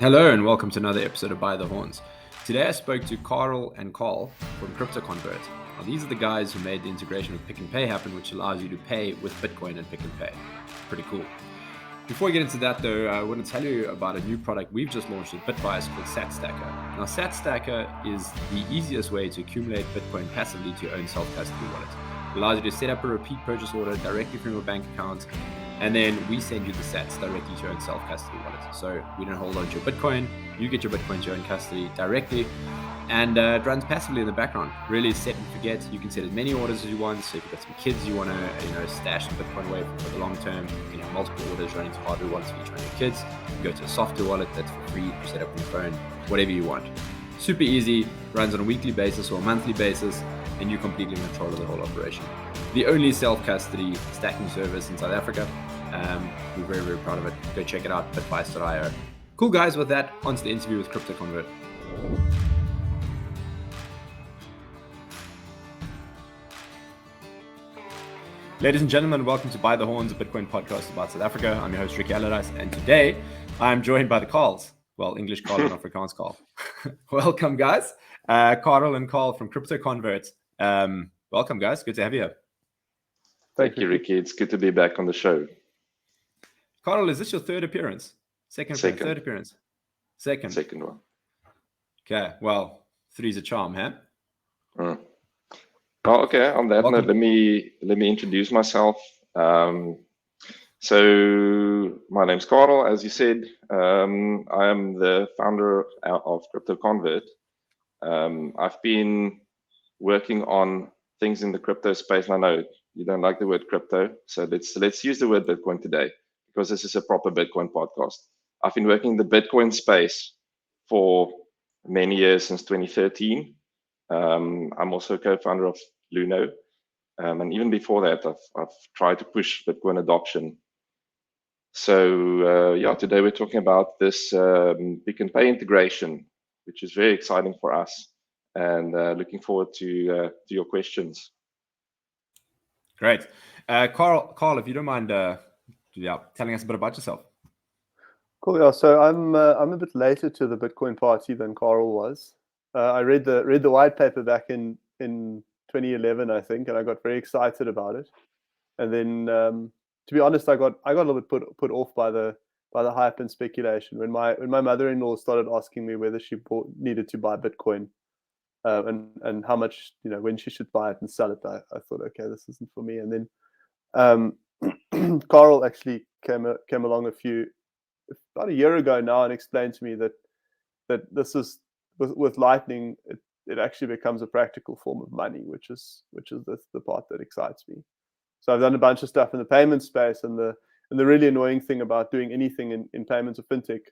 Hello and welcome to another episode of By the Horns. Today I spoke to Carel and Carl from CryptoConvert. Now, these are the guys who made the integration with Pic'n Pay happen, which allows you to pay with Bitcoin and Pic'n Pay. Pretty cool. Before we get into that though, I want to tell you about a new product we've just launched at Bitwise called SatStacker. Now SatStacker is the easiest way to accumulate Bitcoin passively to your own self-custody wallet. It allows you to set up a repeat purchase order directly from your bank account, and then we send you the sats directly to your own self-custody wallet. So we don't hold on to your Bitcoin, you get your Bitcoin to your own custody directly, and it runs passively in the background. Really set and forget. You can set as many orders as you want. So if you've got some kids you want to stash some Bitcoin away for the long term, you can have multiple orders running to hardware wallets for each one of your kids. You can go to a software wallet that's for free, you set up on your phone, whatever you want. Super easy, runs on a weekly basis or a monthly basis, and you're completely in control of the whole operation. The only self-custody stacking service in South Africa. We're very, very proud of it. Go check it out, bitwise.io. Cool, guys. With that, on to the interview with CryptoConvert. Ladies and gentlemen, welcome to By the Horns, a Bitcoin podcast about South Africa. I'm your host, Ricky Allardyce, and today I'm joined by the Carls. Well, English Carl and Afrikaans Carl. Welcome, guys. Carel and Carl from CryptoConvert. Welcome, guys. Good to have you here. Thank you, Ricky. It's good to be back on the show. Carel, is this your third appearance? Second. Third appearance? Second one. Okay, well, three's a charm, huh? Oh, okay. On that note, let me introduce myself. So my name's Carel, as you said. I am the founder of CryptoConvert. I've been working on things in the crypto space. And I know you don't like the word crypto, so let's use the word Bitcoin today, because this is a proper Bitcoin podcast. I've been working in the Bitcoin space for many years, since 2013. I'm also co-founder of Luno. And even before that, I've tried to push Bitcoin adoption. So today we're talking about this Pic'n Pay integration, which is very exciting for us, and looking forward to your questions. Great. Carl, if you don't mind telling us a bit about yourself. Cool. Yeah. So I'm a bit later to the Bitcoin party than Carel was. I read the white paper back in 2011, I think, and I got very excited about it. And then, to be honest, I got a little bit put off by the hype and speculation when my mother-in-law started asking me whether she needed to buy Bitcoin, and how much, when she should buy it and sell it. I thought, okay, this isn't for me. And then Carel actually came along about a year ago now and explained to me that this is with Lightning, it actually becomes a practical form of money, which is the part that excites me. So I've done a bunch of stuff in the payment space, and the really annoying thing about doing anything in payments or fintech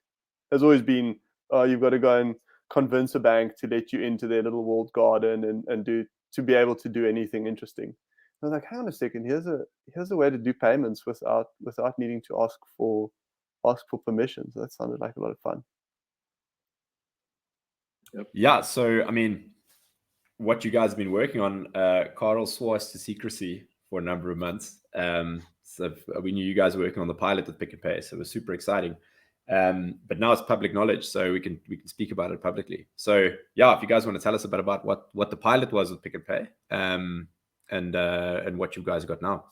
has always been, you've got to go and convince a bank to let you into their little walled garden and to be able to do anything interesting. And I was like, hang on a second, here's a way to do payments without needing to ask for permission. So that sounded like a lot of fun. Yep. Yeah. So, I mean, what you guys have been working on, Carel swore us to secrecy for a number of months. So we knew you guys were working on the pilot with Pic'n Pay, so it was super exciting. But now it's public knowledge, so we can speak about it publicly. So yeah, if you guys want to tell us a bit about what the pilot was with Pic'n Pay, and what you guys got now.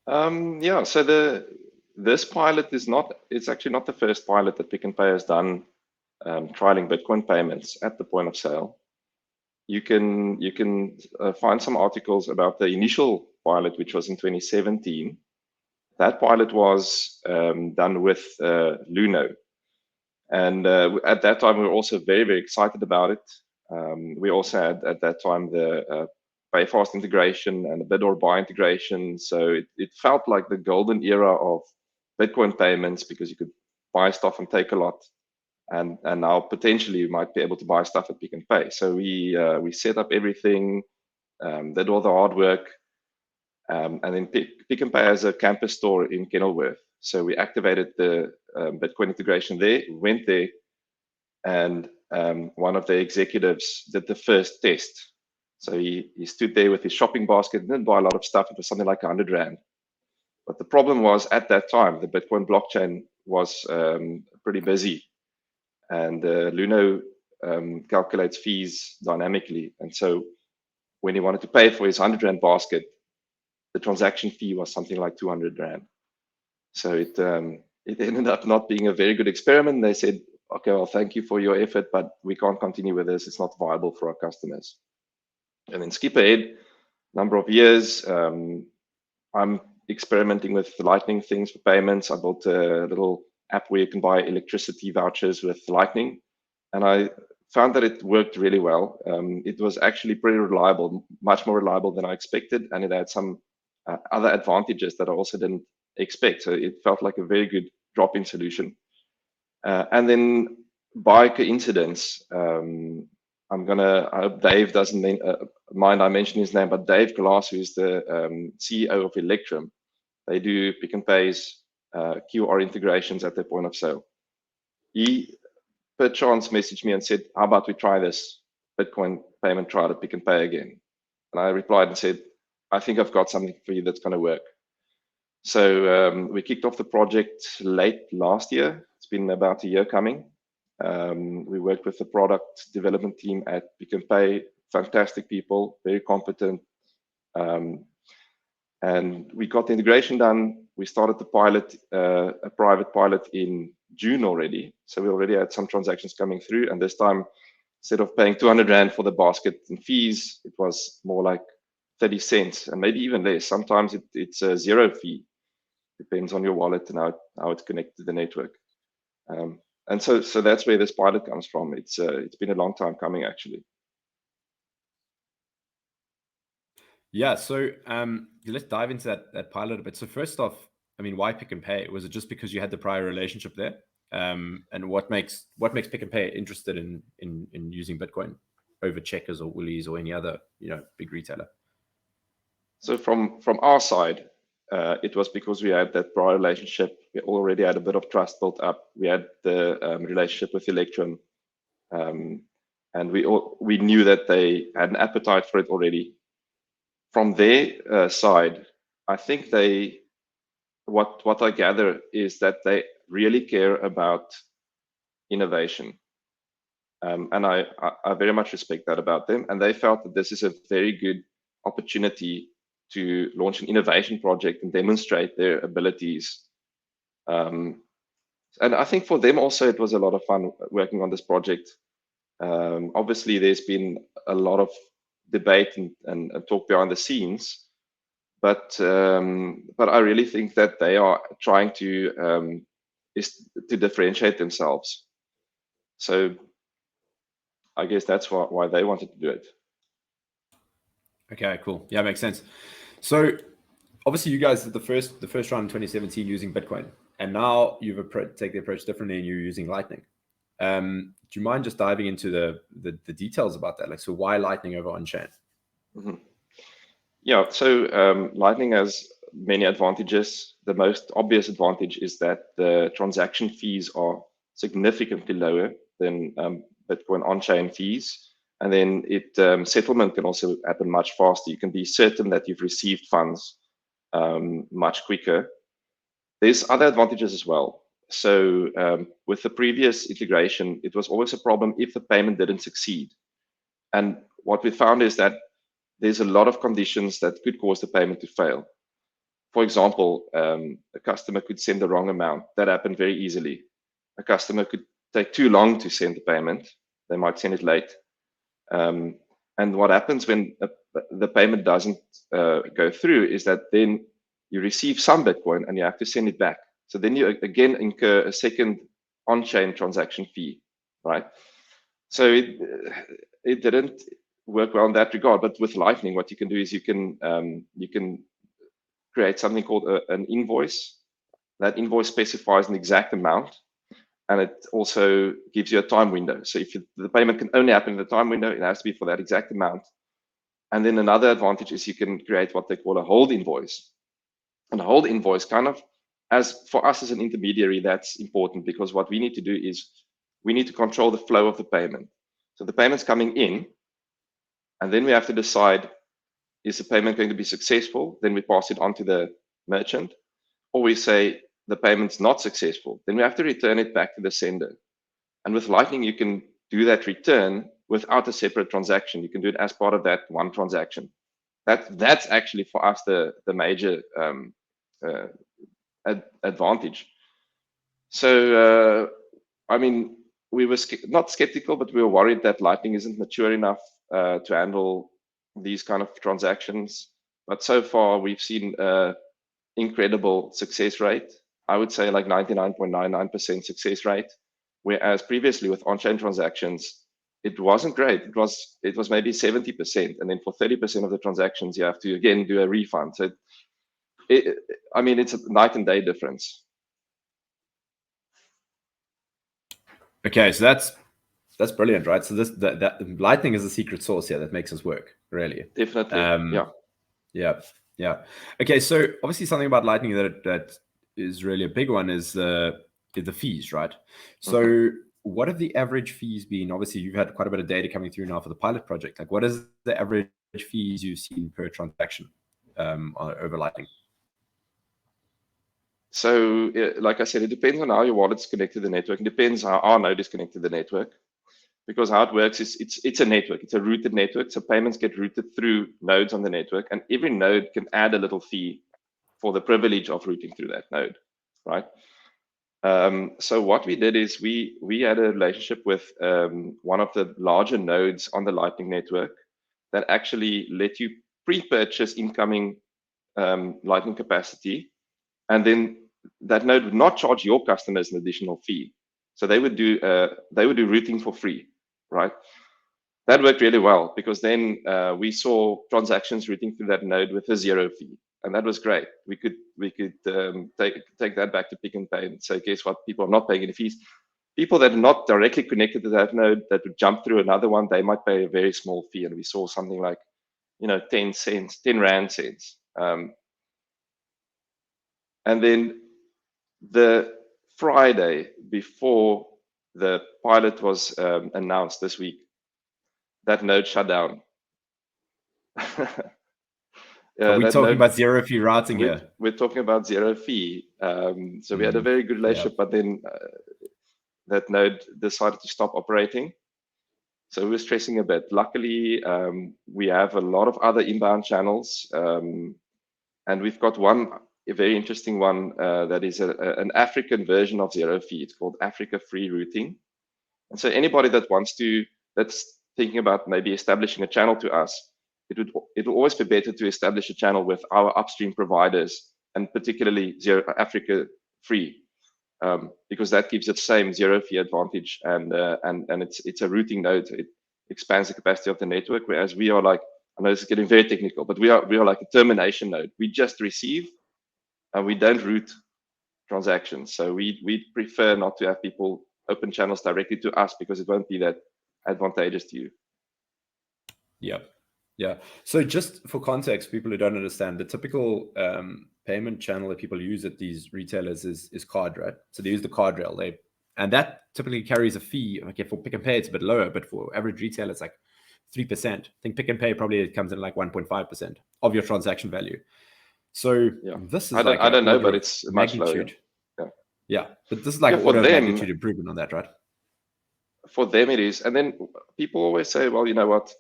So this pilot it's actually not the first pilot that Pic'n Pay has done, trialing Bitcoin payments at the point of sale. You can find some articles about the initial pilot, which was in 2017. That pilot was done with Luno, and at that time we were also very, very excited about it. We also had at that time the pay-fast integration and the bid or buy integration, so it felt like the golden era of Bitcoin payments, because you could buy stuff and take a lot. And now potentially you might be able to buy stuff at Pic'n Pay. So we set up everything, did all the hard work, and then Pic'n Pay has a campus store in Kenilworth. So we activated the Bitcoin integration there, went there, and one of the executives did the first test. So he stood there with his shopping basket, didn't buy a lot of stuff. It was something like 100 Rand. But the problem was, at that time, the Bitcoin blockchain was pretty busy, and Luno calculates fees dynamically. And so when he wanted to pay for his 100 Rand basket, the transaction fee was something like 200 Rand. So it ended up not being a very good experiment. They said, okay, well, thank you for your effort, but we can't continue with this. It's not viable for our customers. And then skip ahead, number of years, I'm experimenting with Lightning things for payments. I built a little app where you can buy electricity vouchers with Lightning, and I found that it worked really well. It was actually pretty reliable, much more reliable than I expected, and it had some other advantages that I also didn't expect. So it felt like a very good drop-in solution. And then by coincidence, I hope Dave doesn't mind I mention his name, but Dave Glass, who's the CEO of Electrum, they do Pic'n Pay's QR integrations at their point of sale. He, per chance, messaged me and said, how about we try this Bitcoin payment trial at Pic'n Pay again? And I replied and said, I think I've got something for you that's going to work. So we kicked off the project late last year. It's been about a year coming. We worked with the product development team at Pic'n Pay, fantastic people, very competent. And we got the integration done. We started the pilot, a private pilot in June already. So we already had some transactions coming through. And this time, instead of paying 200 Rand for the basket and fees, it was more like 30 cents and maybe even less. Sometimes it's a zero fee. Depends on your wallet and how it's connected to the network. And so that's where this pilot comes from. It's been a long time coming, actually. Yeah, so let's dive into that pilot a bit. So first off, I mean, why Pic'n Pay? Was it just because you had the prior relationship there? And what makes Pic'n Pay interested in using Bitcoin over Checkers or Woolies or any other big retailer? So from our side, it was because we had that prior relationship. We already had a bit of trust built up. We had the relationship with Electrum, and we knew that they had an appetite for it already. From their side, I think what I gather is that they really care about innovation, and I very much respect that about them. And they felt that this is a very good opportunity to launch an innovation project and demonstrate their abilities. And I think for them also, it was a lot of fun working on this project. Obviously, there's been a lot of debate and talk behind the scenes, but I really think that they are trying to differentiate themselves. So I guess that's why they wanted to do it. Okay, cool. Yeah, makes sense. So obviously you guys did the first round in 2017 using Bitcoin, and now you've taken the approach differently and you're using Lightning. Do you mind just diving into the details about that? Like, so why Lightning over on-chain? Mm-hmm. Yeah, so Lightning has many advantages. The most obvious advantage is that the transaction fees are significantly lower than Bitcoin on-chain fees. And then settlement can also happen much faster. You can be certain that you've received funds much quicker. There's other advantages as well. So with the previous integration, it was always a problem if the payment didn't succeed. And what we found is that there's a lot of conditions that could cause the payment to fail. For example, a customer could send the wrong amount. That happened very easily. A customer could take too long to send the payment. They might send it late. And what happens when the payment doesn't go through is that then you receive some Bitcoin and you have to send it back. So then you again incur a second on-chain transaction fee, right? So it didn't work well in that regard. But with Lightning, what you can do is you can create something called an invoice. That invoice specifies an exact amount, and it also gives you a time window. So if the payment can only happen in the time window, it has to be for that exact amount. And then another advantage is you can create what they call a hold invoice. And a hold invoice kind of, as for us as an intermediary, that's important, because what we need to do is we need to control the flow of the payment. So the payment's coming in, and then we have to decide, is the payment going to be successful? Then we pass it on to the merchant, or we say, the payment's not successful, then we have to return it back to the sender. And with Lightning, you can do that return without a separate transaction. You can do it as part of that one transaction. That's actually for us the major advantage. So I mean, we were not skeptical, but we were worried that Lightning isn't mature enough to handle these kind of transactions. But so far, we've seen incredible success rate. I would say like 99.99% success rate. Whereas previously with on-chain transactions, it wasn't great. It was maybe 70%, and then for 30% of the transactions, you have to again do a refund. So, I mean, it's a night and day difference. Okay, so that's brilliant, right? So that Lightning is the secret sauce here that makes us work, really. Definitely, yeah. Okay, so obviously something about Lightning that is really a big one is the fees, right? So what have the average fees been? Obviously, you've had quite a bit of data coming through now for the pilot project. Like, what is the average fees you've seen per transaction over Lightning? So, like I said, it depends on how your wallet's connected to the network. It depends how our node is connected to the network. Because how it works is it's a network. It's a routed network. So payments get routed through nodes on the network, and every node can add a little fee for the privilege of routing through that node, right? So what we did is we had a relationship with one of the larger nodes on the Lightning network that actually let you pre-purchase incoming Lightning capacity, and then that node would not charge your customers an additional fee. So they would do routing for free, right? That worked really well because then we saw transactions routing through that node with a 0 fee, and that was great. We could take that back to Pic'n Pay and say, guess what? People are not paying any fees. People that are not directly connected to that node that would jump through another one, they might pay a very small fee, and we saw something like 10 cents, 10 rand cents. And then the Friday before the pilot was announced this week, that node shut down. Are we talking about 0 fee routing here? We're talking about 0 fee. So we had a very good relationship, but then that node decided to stop operating. So we were stressing a bit. Luckily, we have a lot of other inbound channels, and we've got a very interesting one that is an African version of 0 fee. It's called Africa Free Routing. And so anybody that's thinking about maybe establishing a channel to us, it'll always be better to establish a channel with our upstream providers, and particularly Africa Free, because that gives it the same 0 fee advantage, and it's a routing node. It expands the capacity of the network, whereas we are like, I know this is getting very technical, but we are like a termination node. We just receive, and we don't route transactions. So we prefer not to have people open channels directly to us because it won't be that advantageous to you. Yeah. So just for context, people who don't understand, the typical payment channel that people use at these retailers is card, right? So they use the card rail, and that typically carries a fee. Okay, for Pic'n Pay it's a bit lower, but for average retail it's like 3%. I think Pic'n Pay probably comes in like 1.5% of your transaction value. So this is I don't know, but it's much lower. Yeah, but this is like an order of magnitude improvement on that, right? For them it is. And then people always say, well, you know what?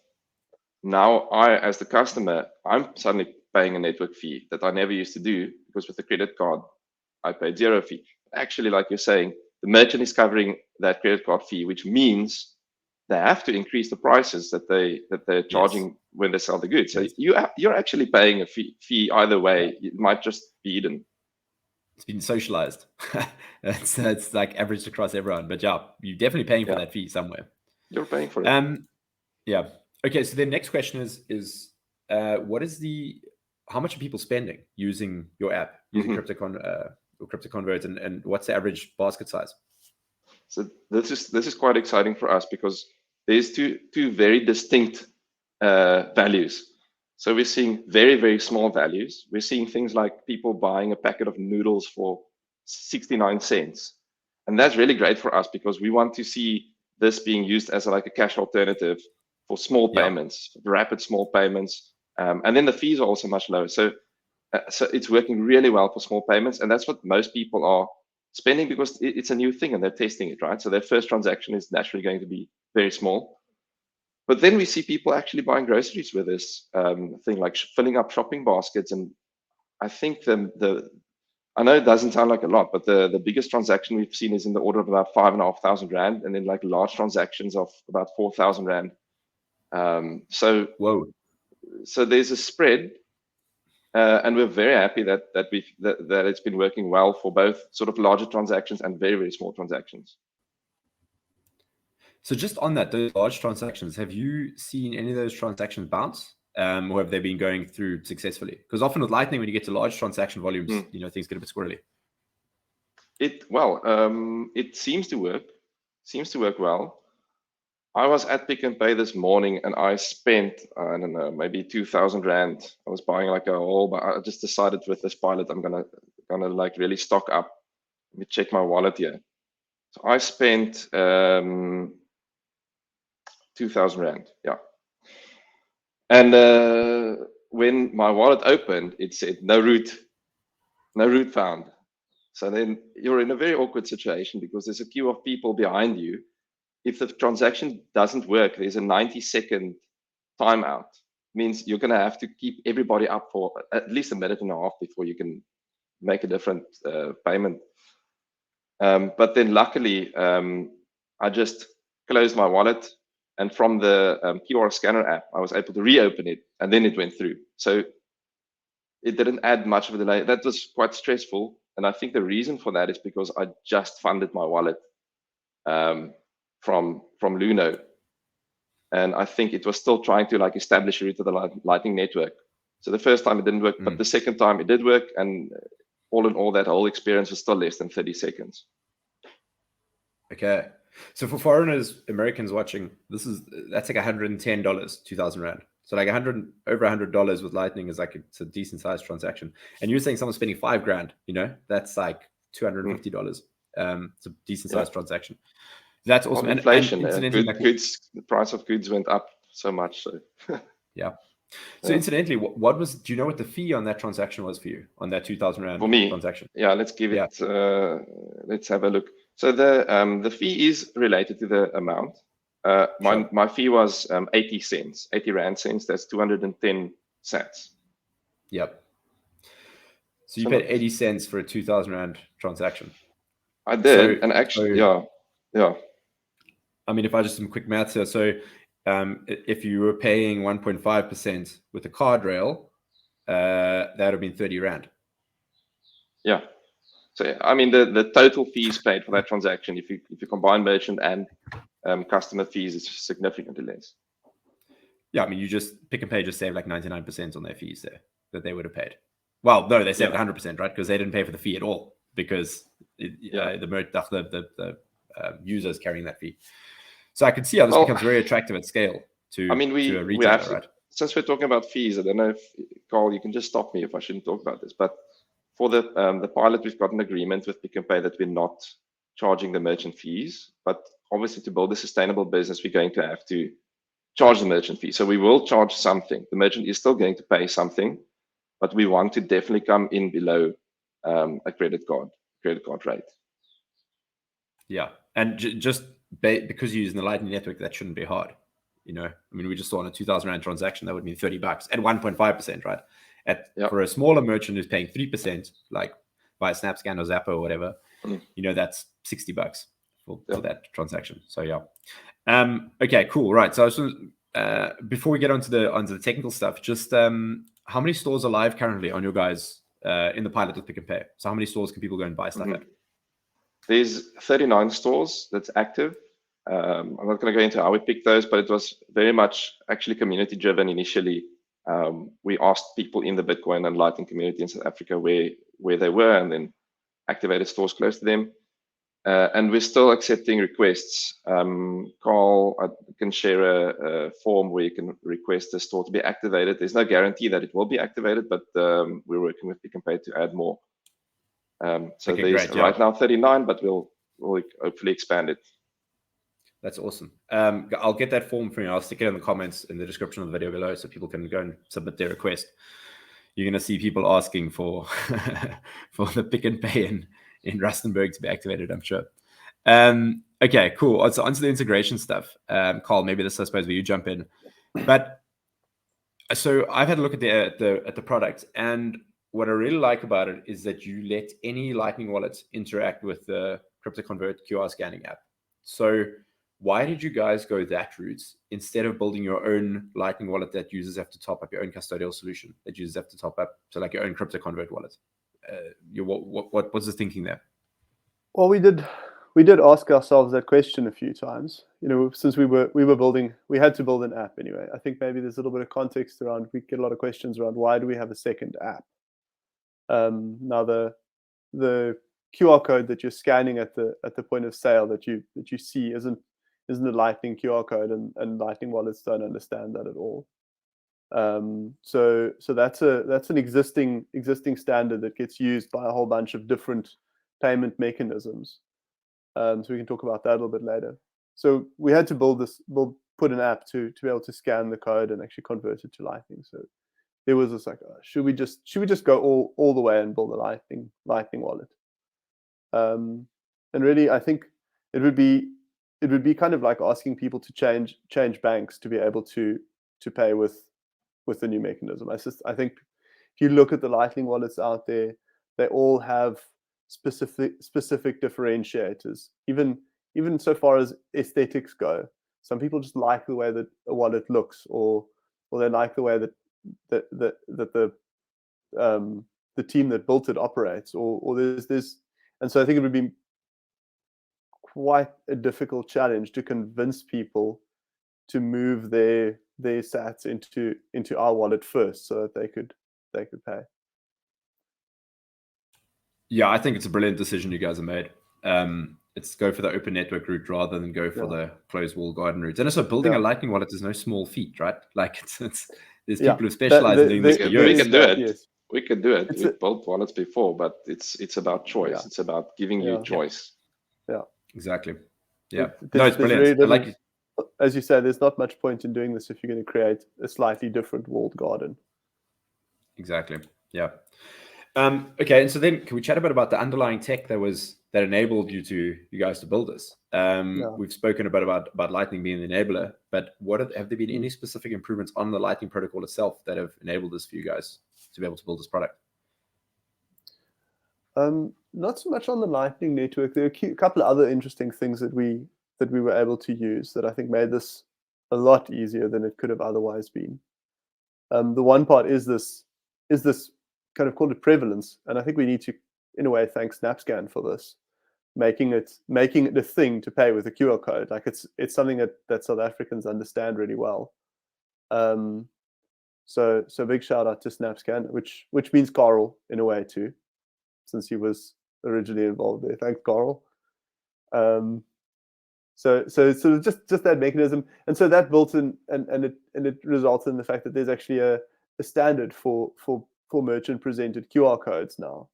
Now I, as the customer, I'm suddenly paying a network fee that I never used to do, because with the credit card, I paid 0 fee. Actually, like you're saying, the merchant is covering that credit card fee, which means they have to increase the prices that they're charging when they sell the goods. So you're actually paying a fee either way. It might just be hidden. It's been socialized. It's like averaged across everyone, but yeah, you're definitely paying for that fee somewhere. You're paying for it. Yeah. Okay. So the next question is how much are people spending using your app, using CryptoConvert, and what's the average basket size? So this is quite exciting for us because there's two very distinct values. So we're seeing very, very small values. We're seeing things like people buying a packet of noodles for 69 cents. And that's really great for us because we want to see this being used as like a cash alternative for small payments, rapid small payments. And then the fees are also much lower. So So it's working really well for small payments, and that's what most people are spending because it's a new thing and they're testing it, right? So their first transaction is naturally going to be very small. But then we see people actually buying groceries with this thing, like filling up shopping baskets. And I think I know it doesn't sound like a lot, but the biggest transaction we've seen is in the order of about 5,500 Rand, and then like large transactions of about 4,000 Rand. So Whoa. So there's a spread, and we're very happy that it's been working well for both sort of larger transactions and very, very small transactions. So just on that, those large transactions, have you seen any of those transactions bounce? Or have they been going through successfully? Because often with Lightning, when you get to large transaction volumes, things get a bit squirrely. It seems to work. Seems to work well. I was at Pic'n Pay this morning and I spent, I don't know, maybe 2,000 Rand. I was buying like a whole, but I just decided with this pilot, I'm gonna like really stock up. Let me check my wallet here. So I spent 2,000 Rand, yeah. And when my wallet opened, it said no route found. So then you're in a very awkward situation because there's a queue of people behind you. If the transaction doesn't work, there's a 90-second timeout. Means you're going to have to keep everybody up for at least a minute and a half before you can make a different payment. But then luckily, I just closed my wallet, and from the QR scanner app, I was able to reopen it, and then it went through. So it didn't add much of a delay. That was quite stressful, and I think the reason for that is because I just funded my wallet from Luno, and I think it was still trying to like establish a route to the Lightning network. So the first time it didn't work, but the second time it did work, and all in all, that whole experience was still less than 30 seconds. Okay. So for foreigners, Americans watching, that's like $110, 2,000 Rand. So like over $100 with Lightning is like it's a decent sized transaction. And you're saying someone's spending $5,000, that's like $250. It's a decent sized transaction. That's awesome. And inflation, goods, the price of goods went up so much. So yeah. So incidentally, do you know what the fee on that transaction was for you on that 2,000 Rand for me transaction? Yeah, let's give it. Let's have a look. So the fee is related to the amount. My fee was 80 cents, 80 Rand cents. That's 210 cents. Yep. So you paid 80 cents for a 2,000 Rand transaction. I did, and actually, yeah. I mean, if I just some quick maths here, so if you were paying 1.5% with the card rail, that would have been 30 Rand. Yeah. So I mean, the total fees paid for that transaction, if you combine merchant and customer fees, is significantly less. Yeah, I mean, Pic'n Pay just saved like 99% on their fees there that they would have paid. Well, no, they saved 100%, right? Because they didn't pay for the fee at all because the users carrying that fee. So I could see how this becomes very attractive at scale to a retailer, right? Since we're talking about fees, I don't know if, Carl, you can just stop me if I shouldn't talk about this, but for the pilot, we've got an agreement with Pic'n Pay that we're not charging the merchant fees, but obviously to build a sustainable business, we're going to have to charge the merchant fee. So we will charge something. The merchant is still going to pay something, but we want to definitely come in below a credit card rate. Yeah, and just because you're using the Lightning network, that shouldn't be hard. I mean, we just saw on a 2,000 Rand transaction, that would mean $30 at 1.5%, right? For a smaller merchant who's paying 3%, like via SnapScan or Zappo or whatever, that's $60 for that transaction. So yeah. Okay, cool. Right. So before we get onto the technical stuff, just how many stores are live currently on your guys in the pilot with Pic'n Pay? So how many stores can people go and buy stuff at? There's 39 stores that's active. I'm not going to go into how we picked those, but it was very much actually community driven initially. We asked people in the Bitcoin and Lightning community in South Africa where they were, and then activated stores close to them. And we're still accepting requests. Carl, I can share a form where you can request a store to be activated. There's no guarantee that it will be activated, but we're working with Pic'n Pay to add more. So there's right now 39, but we'll hopefully expand it. That's awesome. I'll get that form from you. I'll stick it in the comments in the description of the video below so people can go and submit their request. you're going to see people asking for for the Pic'n Pay in Rustenburg to be activated, I'm sure. Okay, cool. So onto the integration stuff. Carl, maybe this, I suppose, where you jump in. But so I've had a look at the product, and what I really like about it is that you let any Lightning wallet interact with the CryptoConvert QR scanning app. So why did you guys go that route instead of building your own Lightning wallet that users have to top up, your own custodial solution that users have to top up, so like your own CryptoConvert wallet? What's the thinking there? Well, we did ask ourselves that question a few times. Since we had to build an app anyway. I think maybe there's a little bit of context around. We get a lot of questions around why do we have a second app. Now the QR code that you're scanning at the point of sale that you see isn't a Lightning QR code, and Lightning wallets don't understand that at all. So that's an existing standard that gets used by a whole bunch of different payment mechanisms. So we can talk about that a little bit later. So we had to put an app to be able to scan the code and actually convert it to Lightning. So there was this like, should we just go all the way and build a Lightning wallet? And really, I think it would be kind of like asking people to change banks to be able to pay with the new mechanism. I think if you look at the Lightning wallets out there, they all have specific differentiators, even so far as aesthetics go. Some people just like the way that a wallet looks, or they like the way that the team that built it operates, or there's and so I think it would be quite a difficult challenge to convince people to move their sats into our wallet first, so that they could pay. Yeah, I think it's a brilliant decision you guys have made. It's go for the open network route rather than go for the closed wall garden route. And also, building a Lightning wallet is no small feat, right? Like there's people who specialize in doing this for years. We can do it. Yes. We can do it. We've built wallets before, but it's about choice. Yeah. It's about giving you choice. Yeah. Exactly. Yeah. It's brilliant. Really as you say, there's not much point in doing this if you're going to create a slightly different walled garden. Exactly. Yeah. Okay, and so then can we chat a bit about the underlying tech that enabled you guys to build this? We've spoken a bit about Lightning being the enabler, but have there been any specific improvements on the Lightning protocol itself that have enabled this for you guys to be able to build this product? Not so much on the Lightning network. There are a couple of other interesting things that we were able to use that I think made this a lot easier than it could have otherwise been. The one part is this kind of called it prevalence, and I think we need to, in a way, thank SnapScan for this, making it a thing to pay with a QR code. Like it's something that South Africans understand really well. So big shout out to SnapScan, which means Carel in a way too, since he was originally involved there. Thanks, Carel. So sort of just that mechanism, and so that built in, and it resulted in the fact that there's actually a standard for merchant presented QR codes now,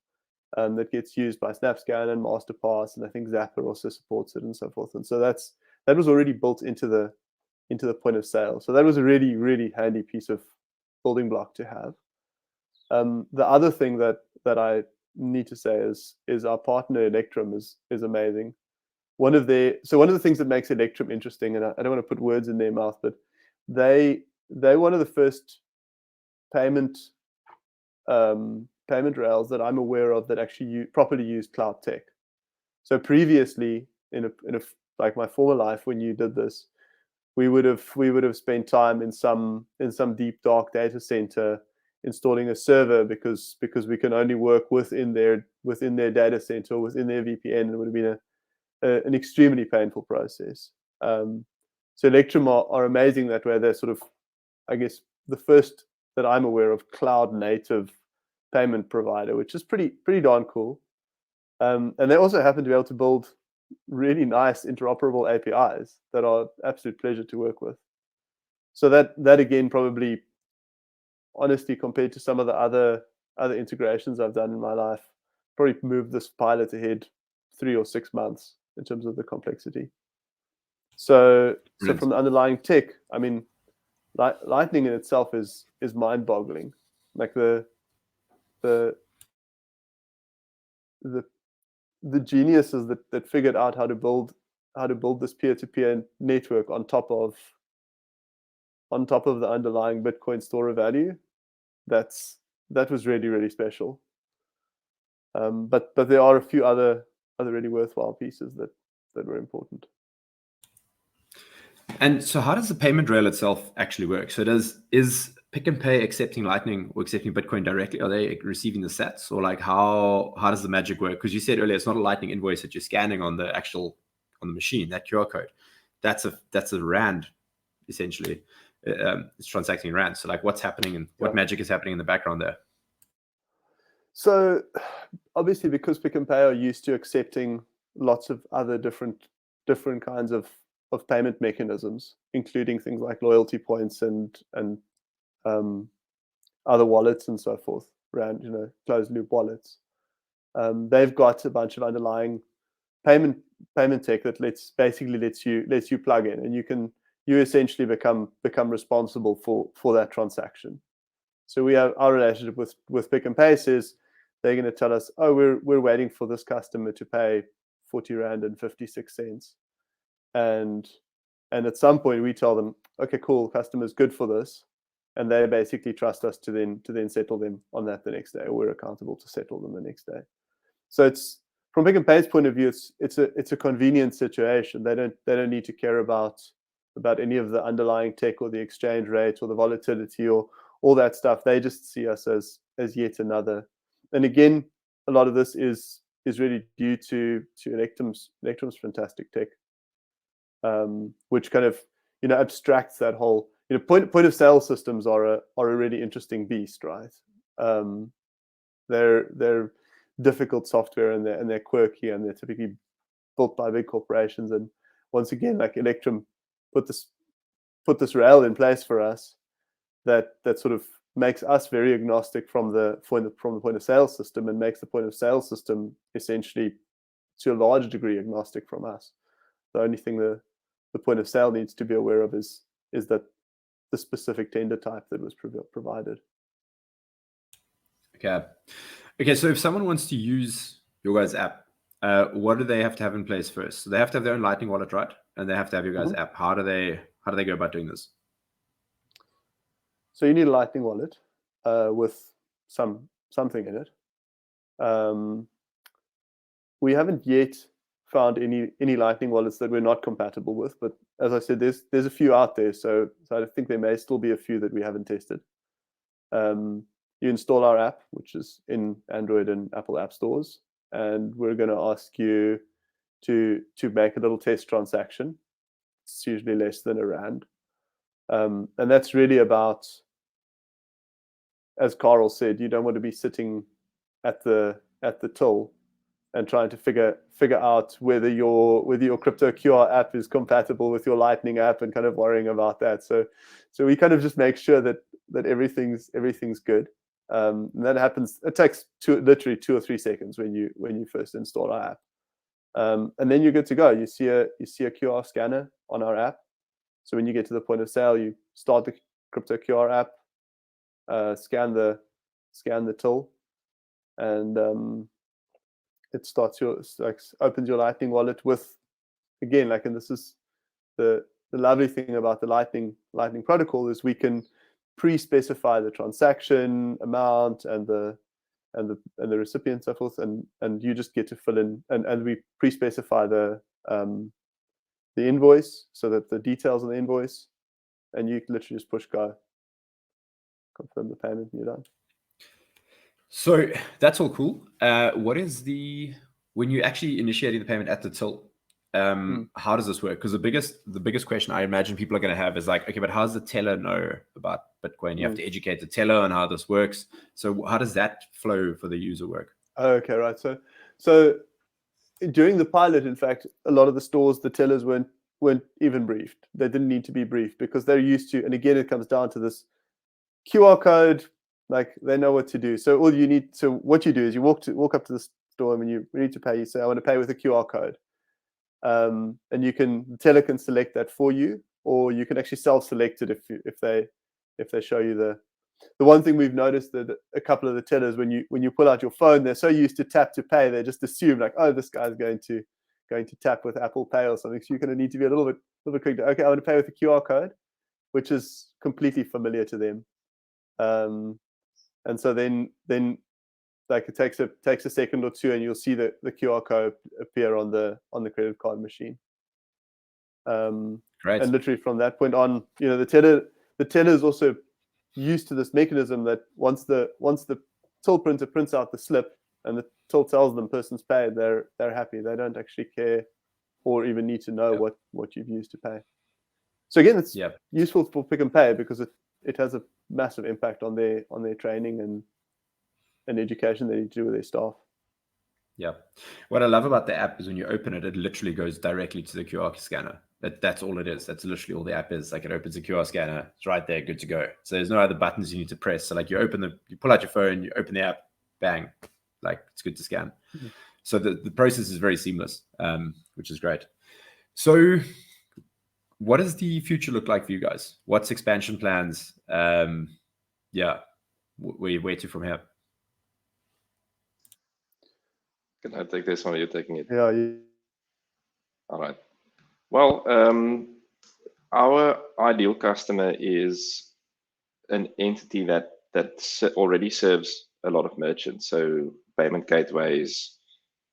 that gets used by SnapScan and MasterPass, and I think Zapper also supports it and so forth. And so that was already built into the point of sale. So that was a really, really handy piece of building block to have. The other thing that I need to say is our partner Electrum is amazing. One of the things that makes Electrum interesting, and I don't want to put words in their mouth, but they're one of the first payment rails that I'm aware of that actually properly use cloud tech. So previously, in a like my former life, when you did this, we would have spent time in some deep dark data center installing a server because we can only work within their data center or within their VPN. It would have been an extremely painful process. So Electrum are amazing that way. They're sort of, I guess, the first that I'm aware of cloud native payment provider, which is pretty darn cool. And they also happen to be able to build really nice interoperable APIs that are absolute pleasure to work with. So that again, probably, honestly, compared to some of the other integrations I've done in my life, probably moved this pilot ahead 3 or 6 months in terms of the complexity. So from the underlying tech, I mean, Lightning in itself is mind-boggling. Like the the geniuses that figured out how to build this peer-to-peer network on top of the underlying Bitcoin store of value. That was really, really special. But there are a few other really worthwhile pieces that were important. And so how does the payment rail itself actually work? So is Pic'n Pay accepting Lightning or accepting Bitcoin directly? Are they receiving the sats, or like how does the magic work? Because you said earlier it's not a Lightning invoice that you're scanning on the machine, that QR code. That's a rand essentially. It's transacting rand. So like what's happening and what magic is happening in the background there? So obviously, because Pic'n Pay are used to accepting lots of other different kinds of payment mechanisms, including things like loyalty points and other wallets and so forth, around closed loop wallets. They've got a bunch of underlying payment tech that lets you plug in, and you essentially become responsible for that transaction. So we have our relationship with Pic'n Pay says they're going to tell us, oh, we're waiting for this customer to pay 40 Rand and 56 cents. And at some point we tell them, okay, cool, customer's good for this. And they basically trust us to then settle them on that the next day, or we're accountable to settle them the next day. So it's, from Pic'n Pay's point of view, it's a convenient situation. They don't need to care about any of the underlying tech or the exchange rate or the volatility or all that stuff. They just see us as yet another. And again, a lot of this is really due to Electrum's fantastic tech, which kind of abstracts that whole point of sale systems are a really interesting beast, right? They're difficult software, and they're quirky, and they're typically built by big corporations. And once again, like Electrum put this rail in place for us that sort of makes us very agnostic from the point of sale system, and makes the point of sale system essentially to a large degree agnostic from us. The only thing the point of sale needs to be aware of is that the specific tender type that was provided. Okay. So if someone wants to use your guys' app, what do they have to have in place first? So they have to have their own Lightning wallet, right? And they have to have your guys' app. How do they go about doing this? So you need a Lightning wallet with something in it. We haven't yet found any Lightning wallets that we're not compatible with, but as I said, there's a few out there. So I think there may still be a few that we haven't tested. You install our app, which is in Android and Apple app stores, and we're going to ask you to make a little test transaction. It's usually less than a rand, and that's really about, as Carel said, you don't want to be sitting at the till and trying to figure out whether your CryptoQR app is compatible with your Lightning app, and kind of worrying about that. So we kind of just make sure that everything's good. And that happens. It takes literally 2 or 3 seconds when you first install our app, and then you're good to go. You see a QR scanner on our app. So when you get to the point of sale, you start the CryptoQR app, scan the till, and it opens your Lightning wallet with, again, and this is the lovely thing about the Lightning protocol, is we can pre-specify the transaction amount and the recipient, so forth, and you just get to fill in, and we pre-specify the invoice, so that the details of the invoice, and you literally just push go, confirm the payment, and you're done. So that's all cool. What is when you actually initiating the payment at the till? How does this work? Because the biggest question I imagine people are going to have is like, okay, but how does the teller know about Bitcoin? You have to educate the teller on how this works. So how does that flow for the user work? Okay, right. So during the pilot, in fact, a lot of the stores, the tellers weren't even briefed. They didn't need to be briefed because they're used to. And again, it comes down to this QR code. Like, they know what to do. So what you do is you walk up to the store, and when you need to pay, you say, I want to pay with a QR code. And the teller can select that for you, or you can actually self-select it if they show you the one thing we've noticed that a couple of the tellers, when you pull out your phone, they're so used to tap to pay, they just assume like, oh, this guy's going to tap with Apple Pay or something. So you're going to need to be a little bit quick. Okay, I want to pay with a QR code, which is completely familiar to them. And so then like it takes a second or two, and you'll see the QR code appear on the credit card machine. Great. And literally from that point on, the teller is also used to this mechanism that once the till printer prints out the slip and the till tells them person's paid, they're happy. They don't actually care or even need to know what you've used to pay. So again, it's useful for Pic'n Pay because it has a massive impact on their training and education they need to do with their staff. Yeah. What I love about the app is when you open it, it literally goes directly to the QR scanner. That's all it is. That's literally all the app is. Like, it opens a QR scanner. It's right there, good to go. So there's no other buttons you need to press. So like you pull out your phone, you open the app, bang, like it's good to scan. Mm-hmm. So the process is very seamless, which is great. So what does the future look like for you guys? What's expansion plans? Where to from here? Can I take this one? Or you're taking it? Yeah. All right. Well, our ideal customer is an entity that already serves a lot of merchants, so payment gateways,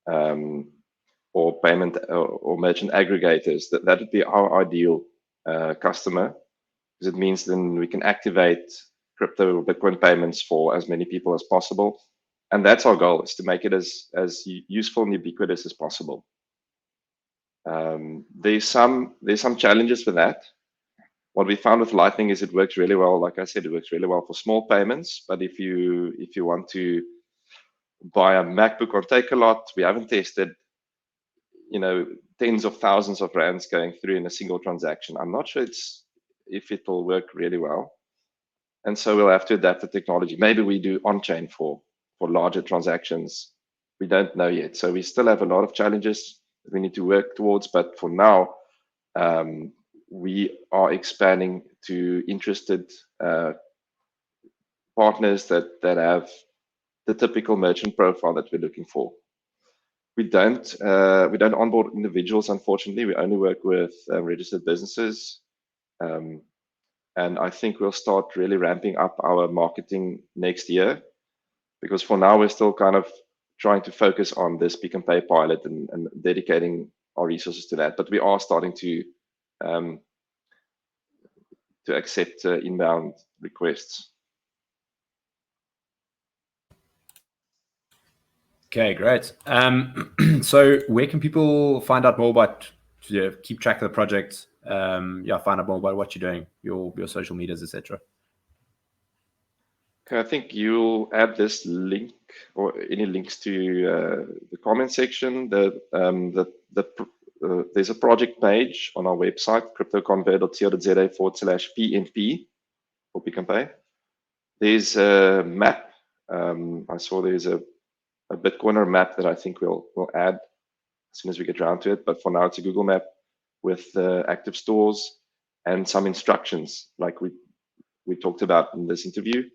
or payment or merchant aggregators. That would be our ideal customer, because it means then we can activate crypto or Bitcoin payments for as many people as possible. And that's our goal, is to make it as useful and ubiquitous as possible. There's some challenges with that. What we found with Lightning is it works really well. Like I said, it works really well for small payments. But if you want to buy a MacBook on Takealot, we haven't tested, tens of thousands of rands going through in a single transaction. I'm not sure if it will work really well. And so we'll have to adapt the technology. Maybe we do on-chain for larger transactions. We don't know yet. So we still have a lot of challenges that we need to work towards. But for now, we are expanding to interested partners that have the typical merchant profile that we're looking for. We don't onboard individuals, unfortunately. We only work with registered businesses. And I think we'll start really ramping up our marketing next year, because for now we're still kind of trying to focus on this Pic'n Pay pilot and dedicating our resources to that. But we are starting to accept inbound requests. Okay, great. So where can people find out more about, keep track of the project, find out more about what you're doing, your social medias, etc.? Okay, I think you'll add this link or any links to the comment section. There's a project page on our website, CryptoConvert.co.za/PNP for Pic'n Pay. There's a map. I saw there's a Bitcoiner map that I think we'll add as soon as we get around to it. But for now, it's a Google map with active stores and some instructions, like we talked about in this interview.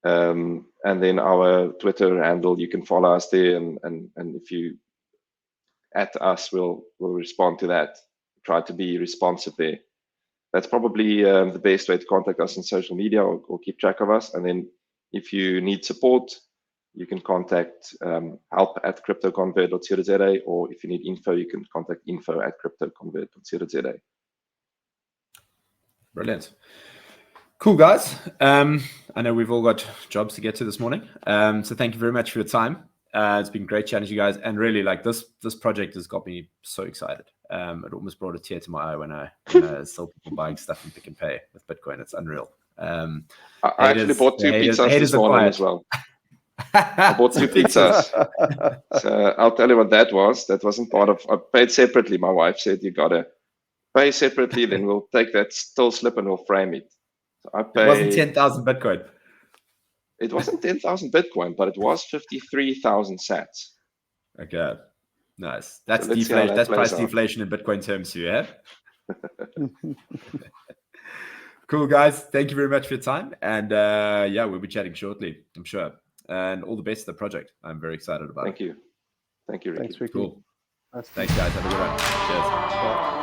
And then our Twitter handle, you can follow us there, and if you add us, we'll respond to that. Try to be responsive there. That's probably the best way to contact us on social media or keep track of us. And then if you need support, you can contact help@cryptoconvert.co.za, or if you need info, you can contact info@cryptoconvert.co.za. Brilliant. Cool, guys. I know we've all got jobs to get to this morning. So thank you very much for your time. It's been great chatting to you guys. And really, like, this project has got me so excited. It almost brought a tear to my eye when I saw people buying stuff in Pic'n Pay with Bitcoin. It's unreal. I actually bought two pizzas this morning as well. I bought two pizzas. So I'll tell you what that was. That wasn't part of, I paid separately. My wife said, you got to pay separately, then we'll take that still slip and we'll frame it. So I paid, it wasn't 10,000 Bitcoin. It wasn't 10,000 Bitcoin, but it was 53,000 sats. Okay. Nice. That's So deflation. That's price out. Deflation in Bitcoin terms, yeah? Cool. Cool, guys. Thank you very much for your time. And yeah, we'll be chatting shortly, I'm sure. And all the best to the project. I'm very excited about Thank it. you. Thank you, Ricky. Thanks, Ricky. Cool. Nice to Thanks, guys. Have a good one. Cheers. Bye.